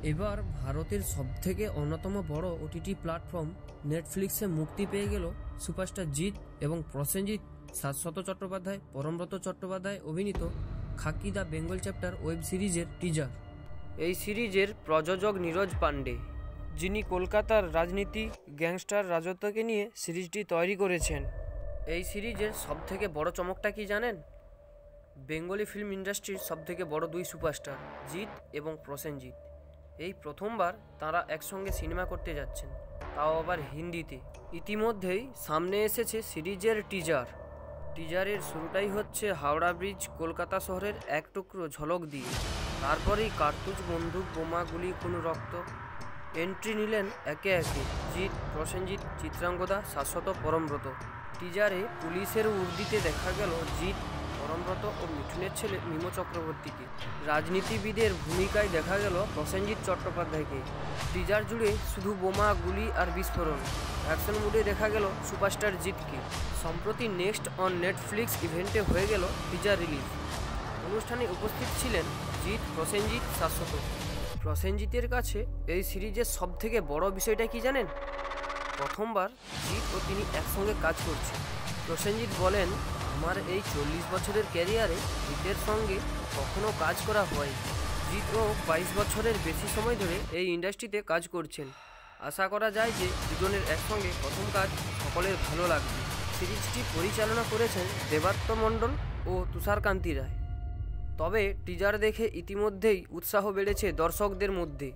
এবার ভারতের সবথেকে অন্যতম বড় ওটিটি প্ল্যাটফর্ম নেটফ্লিক্সে মুক্তি পেয়ে গেল সুপারস্টার জিৎ এবং প্রসেনজিৎ, শাশ্বত চট্টোপাধ্যায়, পরমব্রত চট্টোপাধ্যায় অভিনীত খাকি দ্য বেঙ্গল চ্যাপ্টার ওয়েব সিরিজের টিজার। এই সিরিজের প্রযোজক নীরজ পান্ডে, যিনি কলকাতার রাজনীতি, গ্যাংস্টার রাজত্বকে নিয়ে সিরিজটি তৈরি করেছেন। এই সিরিজের সবথেকে বড় চমকটা কি জানেন? বেঙ্গলি ফিল্ম ইন্ডাস্ট্রির সবথেকে বড় দুই সুপারস্টার জিৎ এবং প্রসেনজিৎ এই প্রথমবার তারা একসঙ্গে সিনেমা করতে যাচ্ছেন, তাও আবার হিন্দিতে। ইতিমধ্যেই সামনে এসেছে সিরিজের টিজারের শুরুটাই হচ্ছে হাওড়া ব্রিজ, কলকাতা শহরের এক টুকরো ঝলক দিয়ে। তারপরেই কার্তুজ, বন্দুক, বোমা, গুলি, খুন, রক্ত। এন্ট্রি নিলেন একে একে জিৎ, প্রসেনজিৎ, চিত্রাঙ্গদা, শাশ্বত, পরমব্রত। টিজারে পুলিশের উর্দিতে দেখা গেল জিৎ, পরমব্রত ও মিঠুনের ছেলে মিম চক্রবর্তীকে। রাজনীতিবিদের ভূমিকায় দেখা গেল প্রসেনজিৎ চট্টোপাধ্যায়কে। টিজার জুড়ে শুধু বোমা, গুলি আর বিস্ফোরণ। অ্যাকশন মুডে দেখা গেল সুপারস্টার জিৎকে। সম্প্রতি নেক্সট অন নেটফ্লিক্স ইভেন্টে হয়ে গেল টিজার রিলিজ। অনুষ্ঠানে উপস্থিত ছিলেন জিৎ, প্রসেনজিৎ, শাশ্বত। প্রসেনজিতের কাছে এই সিরিজের সবথেকে বড় বিষয়টা কি জানেন? প্রথমবার জিৎ ও তিনি একসঙ্গে কাজ করছেন। প্রসেনজিৎ বলেন, আমার এই 40 বছরের ক্যারিয়ারে জিতের সঙ্গে কখনো কাজ করা হয়। জিৎও 22 বছরের বেশি সময় ধরে এই ইন্ডাস্ট্রিতে কাজ করছেন। আশা করা যায় যে দুজনের একসঙ্গে প্রথম কাজ সকলের ভালো লাগবে। সিরিজটি পরিচালনা করেছেন দেবাত্ম মণ্ডল ও তুষারকান্তি রায়। তবে টিজার দেখে ইতিমধ্যেই উৎসাহ বেড়েছে দর্শকদের মধ্যে।